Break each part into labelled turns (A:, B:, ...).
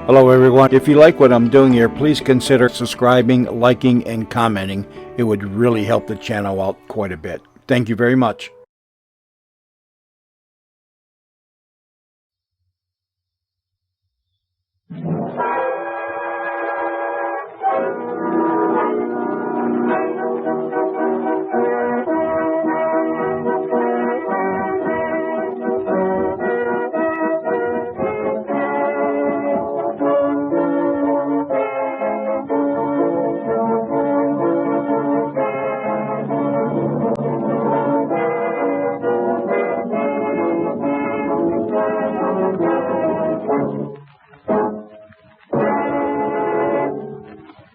A: Hello everyone. If you like what I'm doing here, please consider subscribing, liking, and commenting. It would really help the channel out quite a bit. Thank you very much.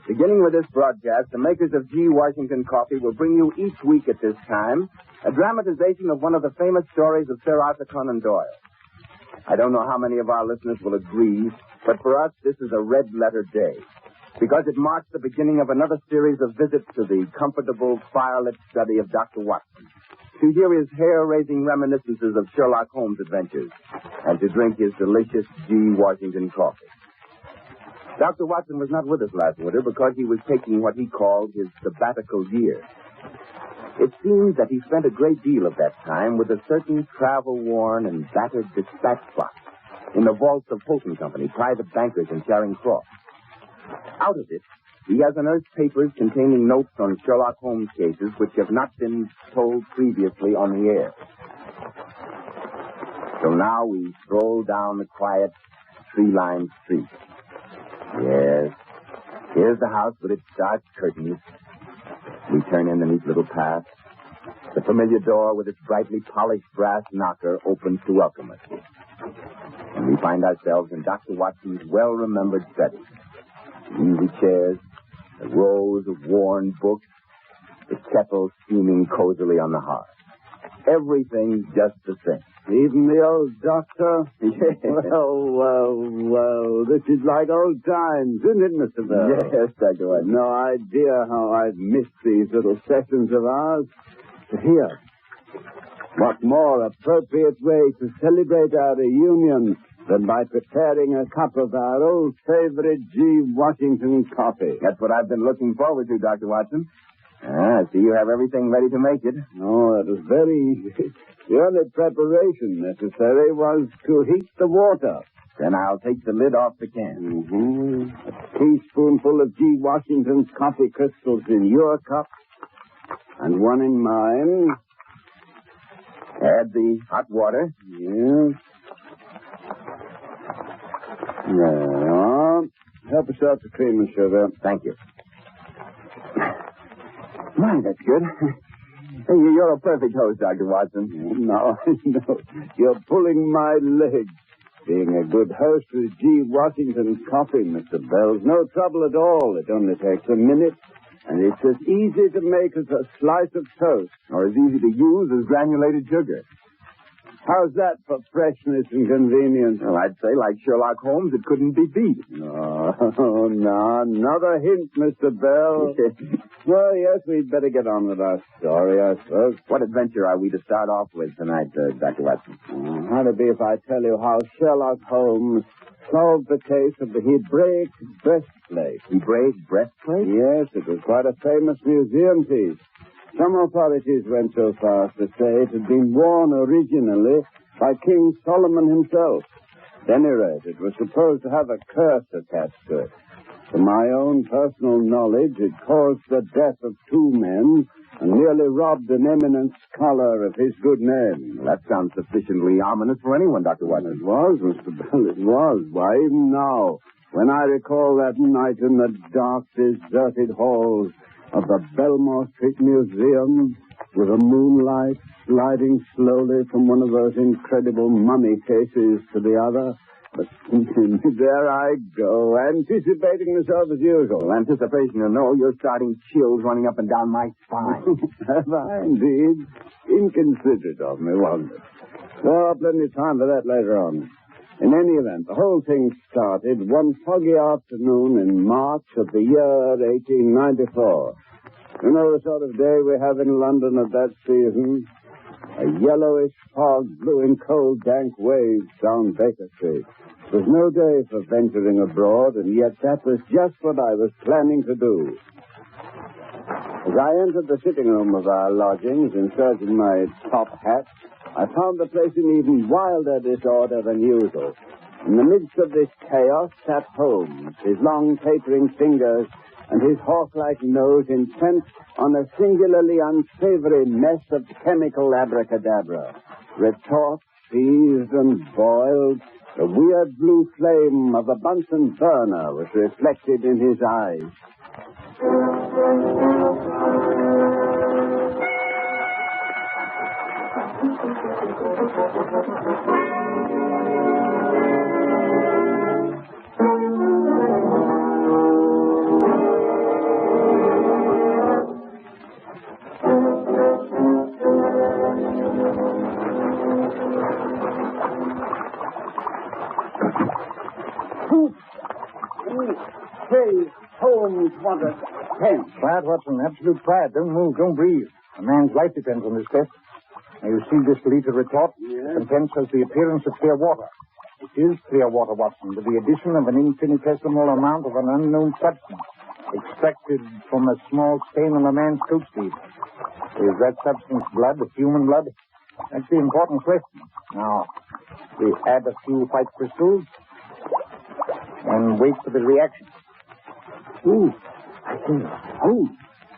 B: Beginning with this broadcast, the makers of G. Washington Coffee will bring you each week at this time a dramatization of one of the famous stories of Sir Arthur Conan Doyle. I don't know how many of our listeners will agree, but for us, this is a red-letter day, because it marks the beginning of another series of visits to the comfortable, firelit study of Dr. Watson, to hear his hair-raising reminiscences of Sherlock Holmes' adventures, and to drink his delicious G. Washington coffee. Dr. Watson was not with us last winter because he was taking what he called his sabbatical year. It seems that he spent a great deal of that time with a certain travel-worn and battered dispatch box in the vaults of Holton Company, private bankers in Charing Cross. Out of it, he has unearthed papers containing notes on Sherlock Holmes cases which have not been told previously on the air. So now we stroll down the quiet, tree-lined street. Yes, here's the house with its dark curtains. We turn in the neat little path. The familiar door with its brightly polished brass knocker opens to welcome us. And we find ourselves in Dr. Watson's well-remembered study. Easy chairs, the rows of worn books, the kettle steaming cozily on the hearth. Everything just the same.
C: Even the old doctor?
B: Yes.
C: Well, this is like old times, isn't it, Mr. Bell?
B: Yes, Dr. Watson.
C: No idea how I've missed these little sessions of ours. But here, what more appropriate way to celebrate our reunion than by preparing a cup of our old favorite G. Washington coffee?
B: That's what I've been looking forward to, Dr. Watson. I see you have everything ready to make it.
C: Oh, that was very easy. The only preparation necessary was to heat the water.
B: Then I'll take the lid off the can.
C: A teaspoonful of G. Washington's coffee crystals in your cup and one in mine.
B: Add the hot water.
C: Yes. There you are. Help yourself to cream and sugar.
B: Thank you. My, that's good. Hey, you're a perfect host, Dr. Watson.
C: No, you're pulling my leg. Being a good host with G. Washington's coffee, Mr. Bell's no trouble at all. It only takes a minute, and it's as easy to make as a slice of toast.
B: Or as easy to use as granulated sugar.
C: How's that for freshness and convenience?
B: Well, I'd say, like Sherlock Holmes, it couldn't be beat.
C: No, another hint, Mr. Bell. Well, yes, we'd better get on with our story, I suppose.
B: What adventure are we to start off with tonight, Dr. Watson?
C: How'd it be if I tell you how Sherlock Holmes solved the case of the Hebraic breastplate?
B: Hebraic breastplate?
C: Yes, it was quite a famous museum piece. Some authorities went so far as to say it had been worn originally by King Solomon himself. At any rate, it was supposed to have a curse attached to it. To my own personal knowledge, it caused the death of 2 men and nearly robbed an eminent scholar of his good name.
B: Well, that sounds sufficiently ominous for anyone, Dr. Watson.
C: It was, Mr. Bell, it was. Why, even now, when I recall that night in the dark, deserted halls of the Belmore Street Museum, with the moonlight sliding slowly from one of those incredible mummy cases to the other. But there I go, anticipating myself as usual.
B: Well, anticipation or no, you're starting chills running up and down my spine.
C: Have I, indeed? Inconsiderate of me, wasn't it? Well, plenty of time for that later on. In any event, the whole thing started one foggy afternoon in March of the year 1894. You know the sort of day we have in London at that season? A yellowish fog blew in cold, dank waves down Baker Street. It was no day for venturing abroad, and yet that was just what I was planning to do. As I entered the sitting room of our lodgings, inserted my top hat, I found the place in even wilder disorder than usual. In the midst of this chaos sat Holmes, his long tapering fingers and his hawk-like nose intent on a singularly unsavory mess of chemical abracadabra. Retorts, seized and boiled, the weird blue flame of a Bunsen burner was reflected in his eyes. Say, Holmes, what a tense.
D: Quiet, Watson. Absolute quiet. Don't move. Don't breathe. A man's life depends on this test. Now, you see this liter retort?
C: Yes.
D: The contents has the appearance of clear water. It is clear water, Watson, with the addition of an infinitesimal amount of an unknown substance extracted from a small stain on a man's coat sleeve. Is that substance blood, human blood? That's the important question. Now, we add a few white crystals and wait for the reaction.
C: Ooh, I think,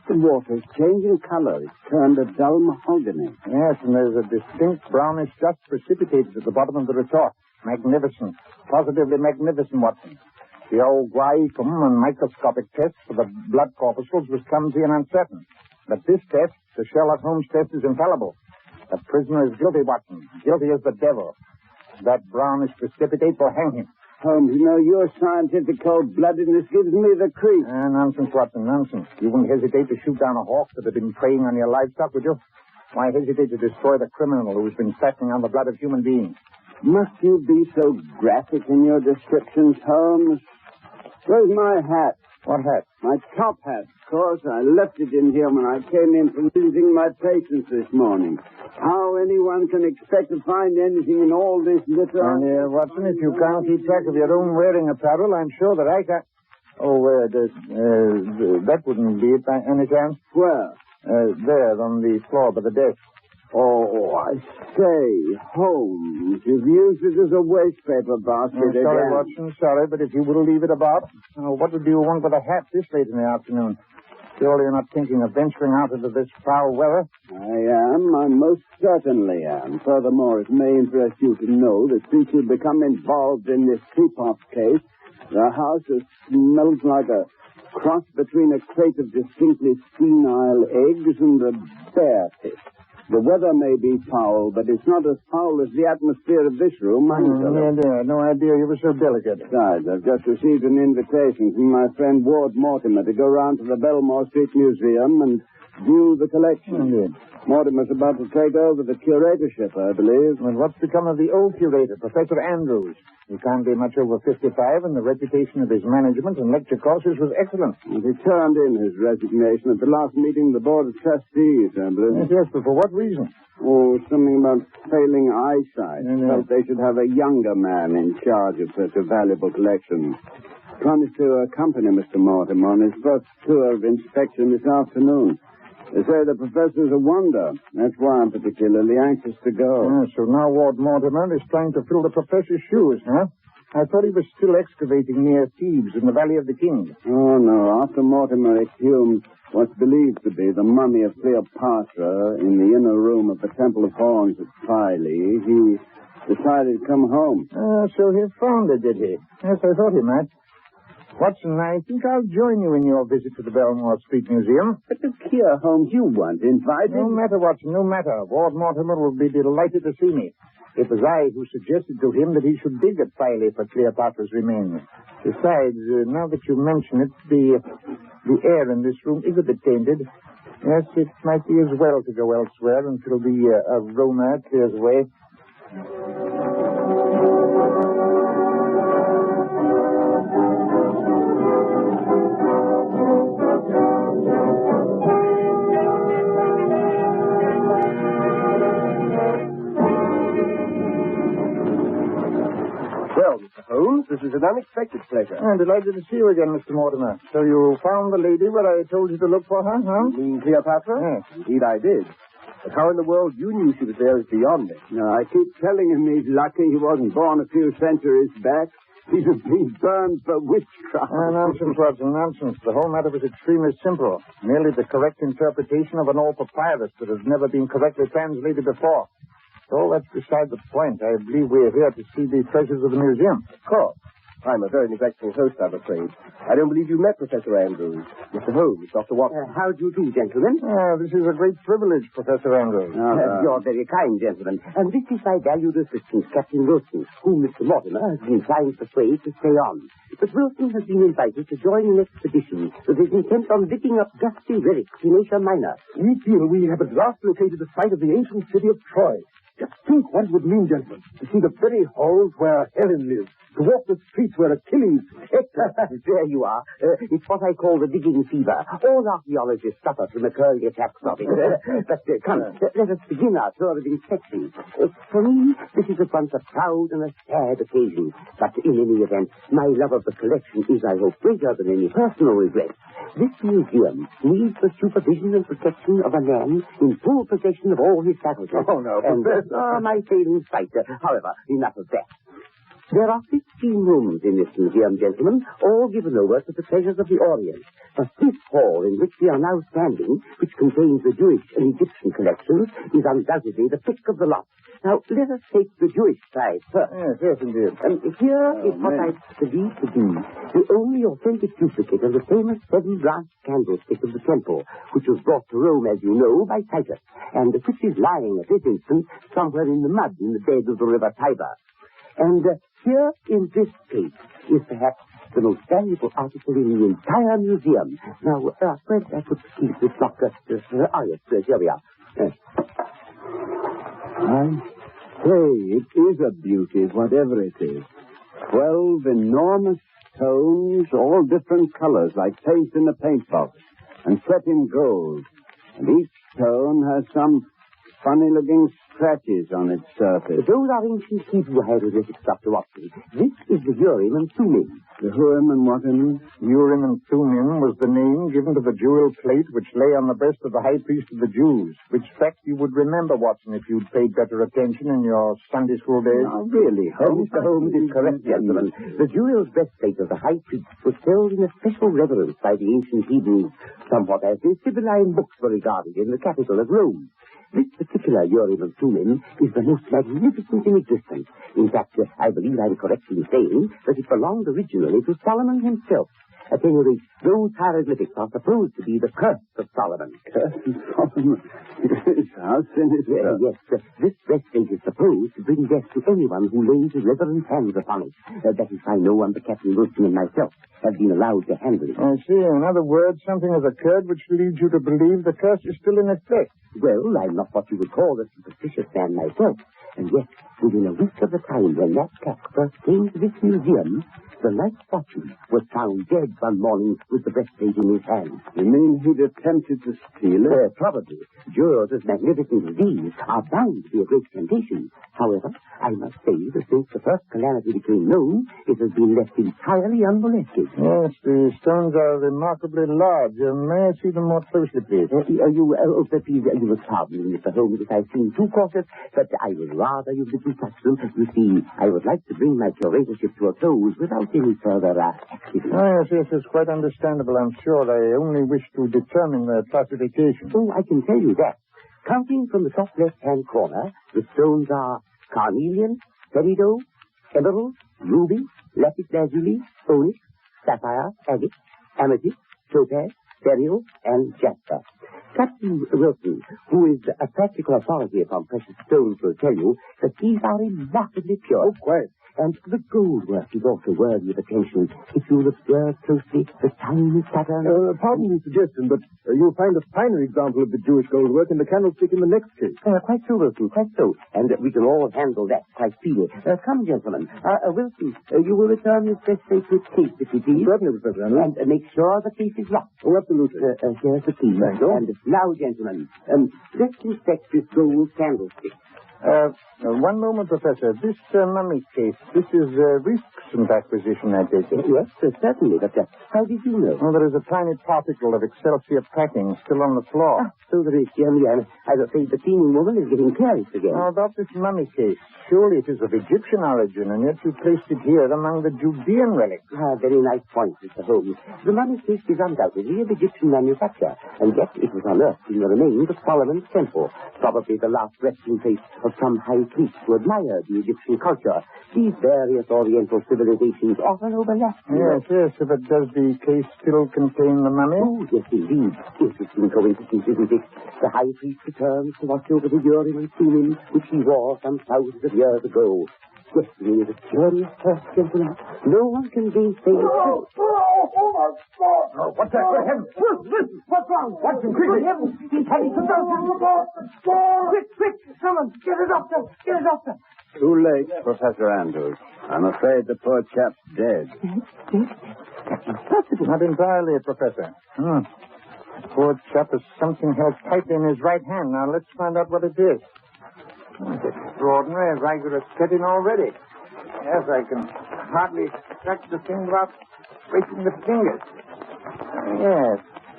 C: the water's changing color. It's turned a dull mahogany.
D: Yes, and there's a distinct brownish dust precipitated at the bottom of the retort. Magnificent. Positively magnificent, Watson. The old Guaiacum and microscopic test for the blood corpuscles was clumsy and uncertain. But this test, the Sherlock Holmes test, is infallible. The prisoner is guilty, Watson. Guilty as the devil. That brownish precipitate will hang him.
C: Holmes, you know, your scientific cold-bloodedness gives me the creep.
D: Nonsense, Watson, nonsense. You wouldn't hesitate to shoot down a hawk that had been preying on your livestock, would you? Why hesitate to destroy the criminal who's been fattening on the blood of human beings?
C: Must you be so graphic in your descriptions, Holmes? Where's my hat?
D: What hat?
C: My top hat, of course. I left it in here when I came in from visiting my patients this morning. How anyone can expect to find anything in all this litter...
D: Watson, if you can't keep track of your own wearing apparel, I'm sure that I can... that wouldn't be it by any chance.
C: Where?
D: There, on the floor by the desk.
C: Oh, I say, Holmes, you've used it as a waste paper basket
D: Sorry,
C: again.
D: Watson, sorry, but if you will leave it about... what would you want with a hat this late in the afternoon? Surely you're not thinking of venturing out into this foul weather?
C: I most certainly am. Furthermore, it may interest you to know that since you've become involved in this Teapot case, the house has smelled like a cross between a crate of distinctly senile eggs and a bear pit. The weather may be foul, but it's not as foul as the atmosphere of this room.
D: No idea you were so delicate.
C: Besides, I've just received an invitation from my friend Ward Mortimer to go round to the Belmore Street Museum and view the collection.
D: Indeed.
C: Mortimer's about to take over the curatorship, I believe.
D: And what's become of the old curator, Professor Andrews? He can't be much over 55, and the reputation of his management and lecture courses was excellent.
C: And he turned in his resignation at the last meeting of the Board of Trustees, I believe.
D: Yes, but for what reason?
C: Oh, something about failing eyesight. Felt they should have a younger man in charge of such a valuable collection. Promised to accompany Mr. Mortimer on his first tour of inspection this afternoon. They say the professor's a wonder. That's why I'm particularly anxious to go.
D: So now Ward Mortimer is trying to fill the professor's shoes, huh? I thought he was still excavating near Thebes in the Valley of the Kings.
C: Oh, no. After Mortimer exhumed what's believed to be the mummy of Cleopatra in the inner room of the Temple of Horns at Philae, he decided to come home.
D: So he found it, did he? Yes, I thought he might. Watson, I think I'll join you in your visit to the Belmore Street Museum.
C: But look here, Holmes, you weren't invited.
D: No matter, Watson, no matter. Ward Mortimer will be delighted to see me. It was I who suggested to him that he should dig at Philae for Cleopatra's remains. Besides, now that you mention it, the air in this room is a bit tainted. Yes, it might be as well to go elsewhere until the aroma clears away.
E: is an unexpected pleasure.
D: I'm delighted to see you again, Mr. Mortimer. So you found the lady where I told you to look for her, huh?
E: You mean Cleopatra?
D: Yes.
E: Indeed, I did. But how in the world you knew she was there is beyond me.
C: No, I keep telling him he's lucky he wasn't born a few centuries back. He'd have been burned for witchcraft.
D: Nonsense, Watson, nonsense. The whole matter was extremely simple. Merely the correct interpretation of an old papyrus that has never been correctly translated before. So that's beside the point. I believe we're here to see the treasures of the museum.
E: Of course. I'm a very neglectful host, I'm afraid. I don't believe you met Professor Andrews. Mr. Holmes, Dr. Watson.
B: How do you do, gentlemen?
D: This is a great privilege, Professor Andrews.
B: You're very kind, gentlemen. And this is my valued assistant, Captain Wilson, whom Mr. Mortimer has been trying to persuade to stay on. But Wilson has been invited to join an expedition that is intent on digging up dusty relics in Asia Minor.
E: We feel we have at last located the site of the ancient city of Troy. Just think what it would mean, gentlemen, to see the very halls where Helen lived, to walk the streets where Achilles...
B: There you are. It's what I call the digging fever. All archaeologists suffer from a curly attack of it. But come, let us begin our tour of inspection. For me, this is at once a proud and a sad occasion. But in any event, my love of the collection is, I hope, greater than any personal regret. This museum needs the supervision and protection of a man in full possession of all his faculties.
E: Oh, no, Professor.
B: My failing sight. However, enough of that. There are 15 rooms in this museum, gentlemen, all given over to the treasures of the Orient. But this hall in which we are now standing, which contains the Jewish and Egyptian collections, is undoubtedly the pick of the lot. Now, let us take the Jewish side first.
D: Yes, indeed.
B: Here is what I believe to be the only authentic duplicate of the famous 7-brass candlestick of the temple, which was brought to Rome, as you know, by Titus, and which is lying at this instant somewhere in the mud in the bed of the river Tiber. And here in this case is perhaps the most valuable article in the entire museum. Now, where did I put the keys? This locker. Yes, here we are.
C: I say, it is a beauty, whatever it is. 12 enormous stones, all different colors, like paint in a paint box, and set in gold. And each stone has some funny-looking scratches on its surface.
B: Those are ancient Hebrew hieroglyphics, Dr. Watson. This is the Urim and Thummim.
C: The Urim and what in?
D: Urim and Thummim was the name given to the jewel plate which lay on the breast of the high priest of the Jews, which fact you would remember, Watson, if you'd paid better attention in your Sunday school days.
C: No, really, Holmes.
B: Mr. Holmes is correct, gentlemen. The jewel breastplate of the high priest was held in a special reverence by the ancient Hebrews, somewhat as the Sibylline books were regarded in the capital of Rome. This particular Urim and Thummim is the most magnificent in existence. In fact, I believe I'm correct in saying that it belonged originally to Solomon himself. At any rate, those hieroglyphics are supposed to be the curse of Solomon.
C: Curse of Solomon? How sinister.
B: Yes, this breastplate is supposed to bring death to anyone who lays his reverent hands upon it. That is why no one but Captain Wilson and myself have been allowed to handle it.
D: I see. In other words, something has occurred which leads you to believe the curse is still in effect.
B: Well, I'm not what you would call a superstitious man myself. And yet, within a week of the time when that cat first came to this museum, the night watchman was found dead one morning with the breastplate in his hand.
C: You mean he'd attempted to steal it?
B: Probably. Jewels as magnificent as these are bound to be a great temptation. However, I must say that since the first calamity became known, it has been left entirely unmolested.
D: Yes, the stones are remarkably large. May I see them more closely, please?
B: Please, you will pardon me, Mr. Holmes, if I seem too cautious, but I would rather you didn't touch them. You see, I would like to bring my curatorship to a close without any further accident.
D: Oh, yes, it's quite understandable, I'm sure. I only wish to determine their classification.
B: Oh, I can tell you that. Counting from the top left-hand corner, the stones are carnelian, peridot, emerald, ruby, lapis lazuli, onyx, sapphire, agate, amethyst, topaz, beryl, and jasper. Captain Wilson, who is a practical authority upon precious stones, will tell you that these are remarkably pure.
E: Oh, quite.
B: And the gold work is also worthy of attention. If you'll observe closely the tiny pattern...
E: Pardon the suggestion, but you'll find a finer example of the Jewish gold work in the candlestick in the next case.
B: Quite so, Wilson, quite so. And we can all handle that quite freely. Come, gentlemen. Wilson, you will return this breastplate to its case, if you please.
E: Certainly, Professor Andrews.
B: And make sure the case is locked.
E: Oh, absolutely.
B: Here's the key.
E: Thank you.
B: And now, gentlemen, let's inspect this gold candlestick.
D: One moment, Professor. This mummy case, this is a recent acquisition, I take it.
F: Yes, certainly, but how did you know?
D: Oh, there is a tiny particle of Excelsior packing still on the floor.
F: So there is, young man. I'm afraid the cleaning woman is getting careless again.
D: How about this mummy case? Surely it is of Egyptian origin, and yet you placed it here among the Judean relics.
F: Very nice point, Mr. Holmes. The mummy case is undoubtedly of Egyptian manufacture, and yet it was unearthed in the remains of Solomon's temple, probably the last resting place of some high priest who admired the Egyptian culture. These various Oriental civilizations often overlap.
D: Yes, but does the case still contain the mummy?
F: Oh, yes, indeed. Interesting coincidence, isn't it? The high priest returns to watch over the urim and thummim, which he wore some thousands of years ago. Destiny is a curious curse, gentlemen. No one can gainsay it.
E: Oh, my God!
D: Oh, what's that? For him?
E: Listen! What's wrong?
D: Watch him quickly.
E: He's having some Quick! Someone, get a doctor! Get a doctor!
C: Too late, Professor Andrews. I'm afraid the poor chap's dead.
D: Not entirely, Professor. The poor chap has something held tightly in his right hand. Now, let's find out what it is. It's extraordinary, vigorous setting already. Yes, I can hardly scratch the thing without breaking the fingers.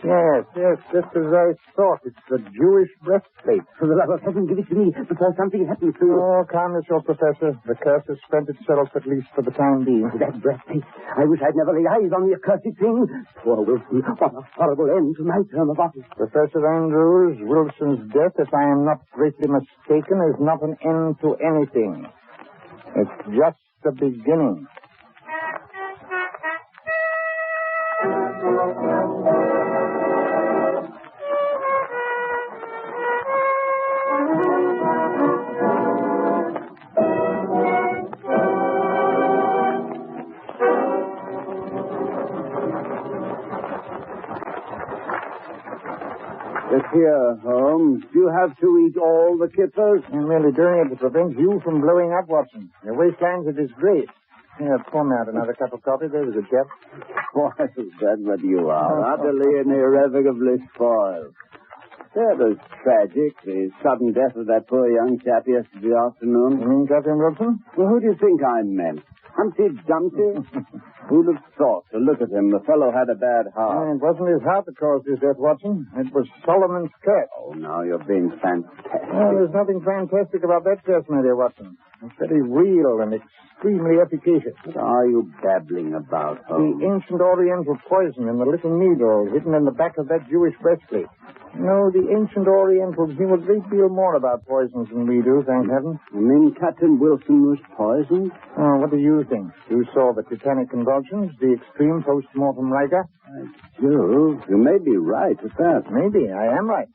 D: Yes, just as I thought. It's the Jewish breastplate.
F: For the love of heaven, give it to me before something happens to you.
D: Oh, calm yourself, Professor. The curse has spent itself, at least for the time being.
F: That breastplate. I wish I'd never laid eyes on the accursed thing. Poor Wilson. What a horrible end to my term of office.
D: Professor Andrews, Wilson's death, if I am not greatly mistaken, is not an end to anything. It's just the beginning.
C: Look here, Holmes. You have to eat all the kippers?
D: I'm merely doing it to prevent you from blowing up, Watson. Your waistline's a disgrace. Here, pour me out another cup of coffee. There's a good chap.
C: Spoiled, that's what you are. Utterly and irrevocably spoiled. That was tragic, the sudden death of that poor young chap yesterday afternoon.
D: You mean Captain Wilson?
C: Well, who do you think I meant? Humpty Dumpty? Who'd have thought? To look at him, the fellow had a bad heart.
D: It wasn't his heart that caused his death, Watson. It was Solomon's curse.
C: Oh, now you're being fantastic.
D: Well, there's nothing fantastic about that curse, my dear Watson. It's very real and extremely efficacious.
C: What are you babbling about, Holmes?
D: The ancient Oriental poison in the little needle hidden in the back of that Jewish breastplate. No, the ancient Orientals knew a great deal more about poisons than we do, thank heaven.
C: You mean Captain Wilson was poisoned?
D: Oh, what do you think? You saw the tetanic convulsions, the extreme post-mortem rigor?
C: Jove, you may be right at that.
D: Maybe, I am right.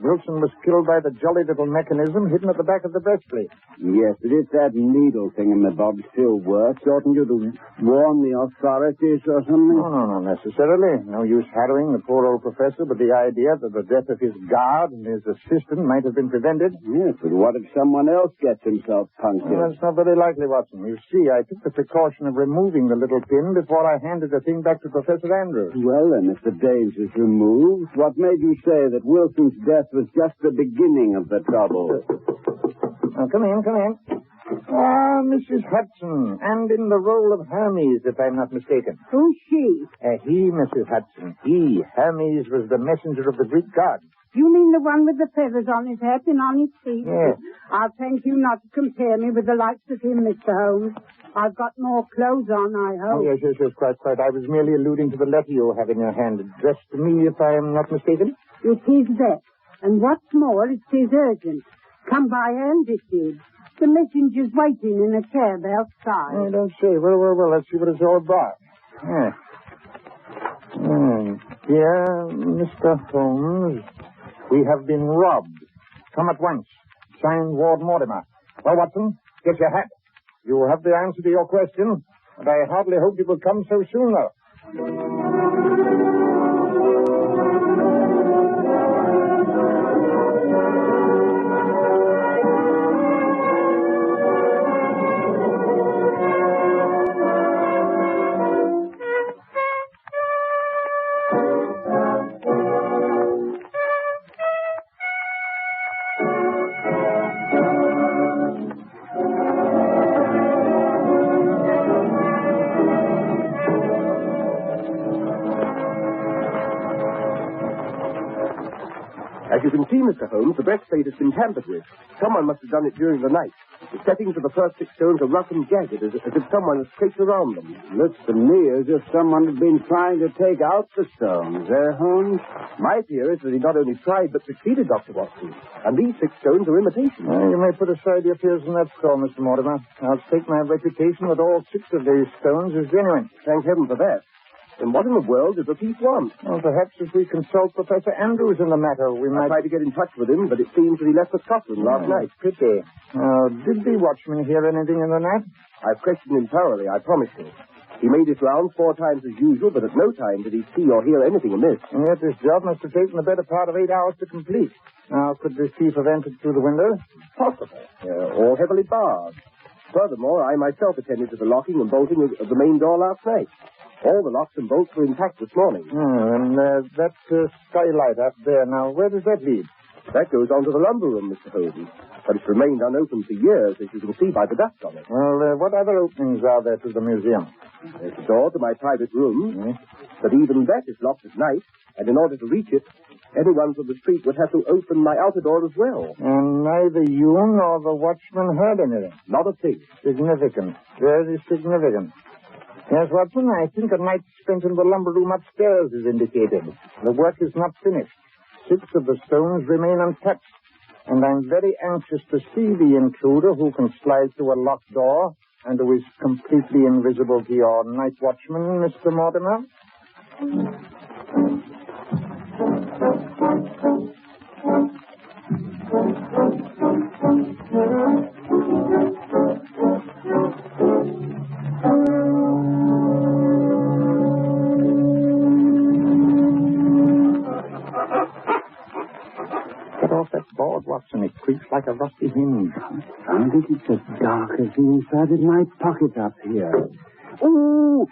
D: Wilson was killed by the jolly little mechanism hidden at the back of the breastplate.
C: Yes, but if that needle thingamabob still works, oughtn't you to warn the authorities or something?
D: No, not necessarily. No use harrowing the poor old professor with the idea that the death of his guard and his assistant might have been prevented.
C: Yes, but what if someone else gets himself punctured?
D: Well, that's not very likely, Watson. You see, I took the precaution of removing the little pin before I handed the thing back to Professor Andrews.
C: Well, then, if the danger's removed, what made you say that Wilson's death was just the beginning of the trouble?
D: Now, come in. Ah, Mrs. Hudson, and in the role of Hermes, if I'm not mistaken.
G: Who's she?
D: He, Mrs. Hudson. He, Hermes, was the messenger of the Greek god.
G: You mean the one with the feathers on his head and on his feet?
D: Yes.
G: I'll thank you not to compare me with the likes of him, Mr. Holmes. I've got more clothes on, I hope.
D: Oh, yes, quite. I was merely alluding to the letter you have in your hand, addressed to me, if I am not mistaken.
G: It is that. And what's more, it is urgent. Come by and it is. The messenger's waiting in a cab outside.
D: I don't say. Well, let's see what it's all about. Dear Mr. Holmes, we have been robbed. Come at once. Signed, Ward Mortimer. Well, Watson, get your hat. You have the answer to your question, and I hardly hope you will come so soon, though.
H: As you can see, Mr. Holmes, the breastplate has been tampered with. Someone must have done it during the night. The settings of the first 6 stones are rough and jagged, as if someone has scraped around them.
C: Looks to me as if someone had been trying to take out the stones, Holmes?
H: My fear is that he not only tried, but succeeded, Dr. Watson. And these 6 stones are imitations.
D: You may put aside your fears on that score, Mr. Mortimer. I'll stake my reputation that all 6 of these stones is genuine.
H: Thank heaven for that. Then what in the world does the thief want?
D: Well, perhaps if we consult Professor Andrews in the matter, we might...
H: I tried to get in touch with him, but it seems that he left for Scotland last night.
D: Pity. Did the watchman hear anything in the night?
H: I've questioned him thoroughly, I promise you. He made his rounds 4 times as usual, but at no time did he see or hear anything amiss.
D: And yet this job must have taken the better part of 8 hours to complete. Now, could this thief have entered through the window?
H: Possible. Or heavily barred. Furthermore, I myself attended to the locking and bolting of the main door last night. All the locks and bolts were intact this morning.
D: And that skylight up there, now, where does that lead?
H: That goes on to the lumber room, Mr. Holmes. But it's remained unopened for years, as you can see by the dust on it.
D: Well, what other openings are there to the museum?
H: There's a door to my private room, but even that is locked at night, and in order to reach it, anyone from the street would have to open my outer door as well.
D: And neither you nor the watchman heard anything?
H: Not a thing.
D: Significant. Very significant. Yes, Watson, I think a night spent in the lumber room upstairs is indicated. The work is not finished. 6 of the stones remain untouched. And I'm very anxious to see the intruder who can slide through a locked door and who is completely invisible to your night watchman, Mr. Mortimer. Watson, it creaks like a rusty hinge.
C: I think it's as dark as the inside of my pocket up here. Oh,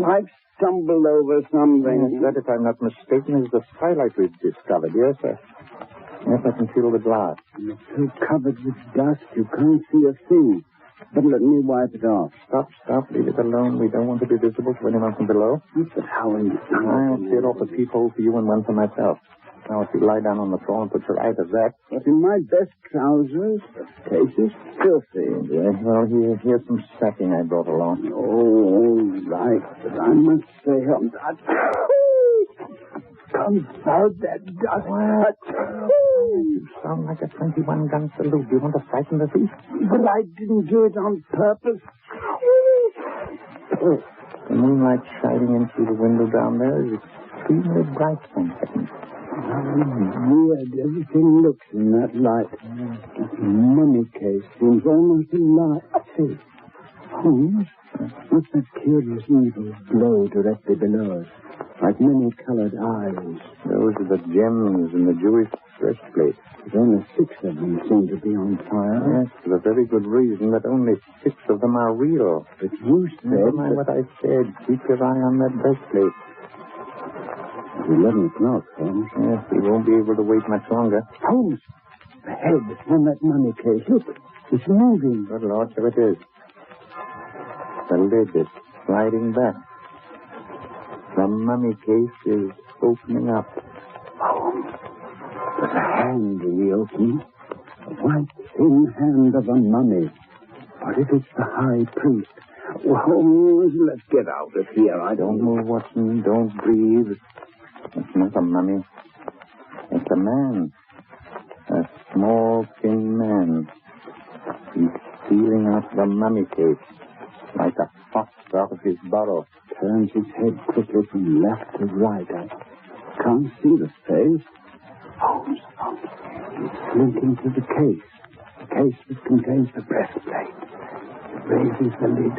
C: I've stumbled over something.
D: Yes, that, if I'm not mistaken, is the skylight we've discovered. Yes, sir. Yes, I can feel the glass.
C: It's so covered with dust, you can't see a thing. But let me wipe it off.
D: Stop. Leave it alone. We don't want to be visible to anyone from below.
C: But how in...
D: I'll tear off a peephole for you and one for myself. Now, if you lie down on the floor and put your eyes at that...
C: But in my best trousers, the case is filthy.
D: Yes, well, here's some sacking I brought along.
C: Oh, all right. But I must say, confound that dust.
D: What? You sound like a 21-gun salute. Do you want to frighten the thief?
C: But I didn't do it on purpose.
D: The moonlight shining in through the window down there is extremely bright sometimes.
C: Weird. Everything looks in that light. That money case seems almost alive. Hey, Holmes, what's that curious evil glow directly below us? Like many-colored eyes.
D: Those are the gems in the Jewish breastplate.
C: But only 6 of them seem to be on fire.
D: Yes, for a very good reason that only 6 of them are real.
C: But you said...
D: Never mind what I said. Keep your eye on that breastplate.
C: 11 o'clock, Holmes.
D: Yes, we won't be able to wait much longer.
C: Holmes, the head on that money case. Look, it's moving.
D: Good Lord, so it is. The lid is sliding back. The mummy case is opening up.
C: Holmes, there's a hand in the opening. A white, thin hand of a mummy. What if it's the high priest? Well, Holmes, let's get out of here. I don't
D: move, Watson. Don't breathe. It's not a mummy. It's a man. A small, thin man. He's stealing out the mummy case like a fox out of his burrow.
C: Turns his head quickly from left to right. I can't see the face. Holmes. He's slinking to the case. The case that contains the breastplate. He raises the lid.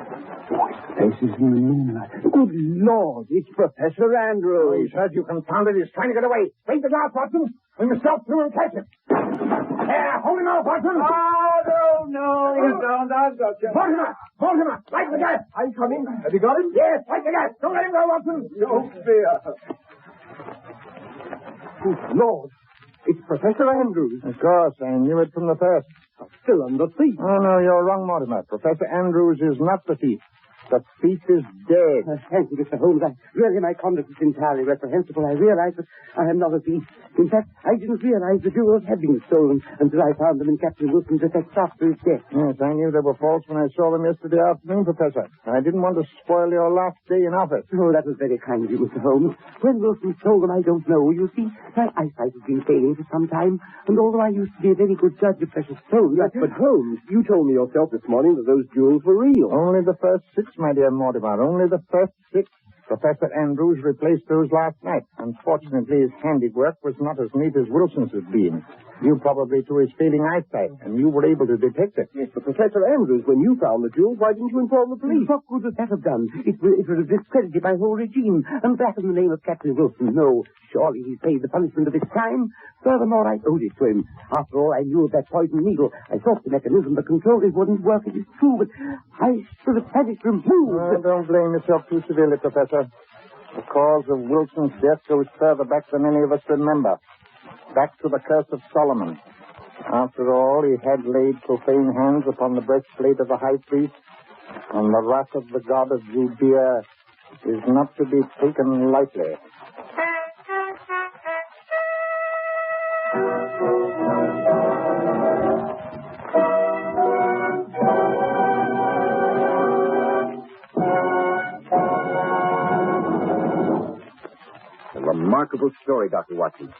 C: His face is in the moonlight. Good Lord, it's Professor Andrews.
D: He says you confounded. He's trying to get away. Take the glass, Watson. We must stop through and catch it. There, hold him off, Watson.
E: Oh, no, you don't. I've got you.
D: Hold him up. Light the gas.
E: I'm coming. Have you got him?
D: Yes, light the gas. Don't let him go, Watson.
E: No fear. Good Lord, it's Professor Andrews.
D: Of course, I knew it from the first.
E: Still on the thief.
D: Oh, no, you're wrong, Mortimer. Professor Andrews is not the thief. The thief is dead.
F: Thank you, Mr. Holmes. Really, my conduct is entirely reprehensible. I realize that I am not a thief. In fact, I didn't realize the jewels had been stolen until I found them in Captain Wilson's effects after his death.
D: Yes, I knew they were false when I saw them yesterday afternoon, Professor. I didn't want to spoil your last day in office.
F: Oh, that was very kind of you, Mr. Holmes. When Wilson stole them, I don't know. You see, my eyesight has been failing for some time, and although I used to be a very good judge of precious stones...
H: Yes, but Holmes, you told me yourself this morning that those jewels were real.
D: Only the first 6, my dear Mortimer. Only the first 6. Professor Andrews replaced those last night. Unfortunately, his handiwork was not as neat as Wilson's had been. Due probably to his failing eyesight, and you were able to detect it.
H: Yes, but Professor Andrews, when you found the jewels, why didn't you inform the police?
F: What good would that have done? It would have discredited my whole regime, and that in the name of Captain Wilson. No, surely he's paid the punishment of his crime. Furthermore, I owed it to him. After all, I knew of that poison needle. I thought the mechanism to control it wouldn't work. It is true, but I should have had it removed.
D: Don't blame yourself too severely, Professor. The cause of Wilson's death goes further back than any of us remember. Back to the curse of Solomon. After all, he had laid profane hands upon the breastplate of the high priest, and the wrath of the god of Judea is not to be taken lightly.
B: A remarkable story, Dr. Watson.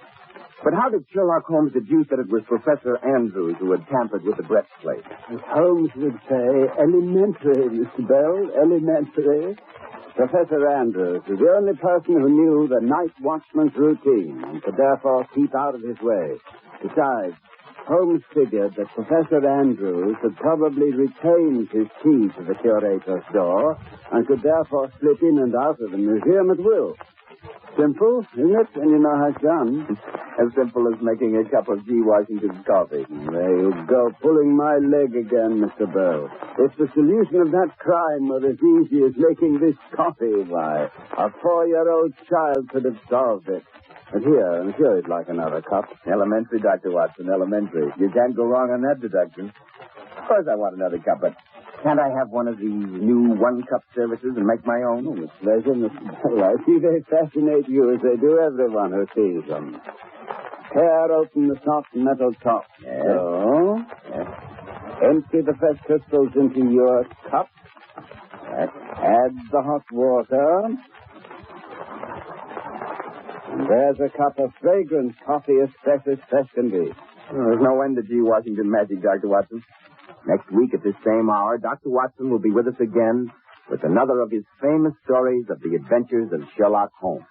B: But how did Sherlock Holmes deduce that it was Professor Andrews who had tampered with the breastplate?
C: As Holmes would say, elementary, Mr. Bell, elementary. Professor Andrews was the only person who knew the night watchman's routine and could therefore keep out of his way. Besides, Holmes figured that Professor Andrews had probably retained his key to the curator's door and could therefore slip in and out of the museum at will. Simple, isn't it, when you know how it's done?
B: As simple as making a cup of G. Washington's coffee.
C: There you go, pulling my leg again, Mr. Bell. If the solution of that crime were as easy as making this coffee, why, a 4-year-old child could have solved it. But here, I'm sure you'd like another cup.
B: Elementary, Dr. Watson, elementary. You can't go wrong on that deduction. Of course I want another cup, but can't I have one of these new one-cup services and make my own?
C: Oh, with pleasure, Mr. Bell. I see they fascinate you as they do everyone who sees them. Tear open the soft metal top.
B: Yes.
C: So,
B: Yes.
C: empty the fresh crystals into your cup.
B: Yes.
C: Add the hot water. And there's a cup of fragrant coffee as fresh can be.
B: There's no end to G. Washington magic, Dr. Watson. Next week at this same hour, Dr. Watson will be with us again with another of his famous stories of the adventures of Sherlock Holmes.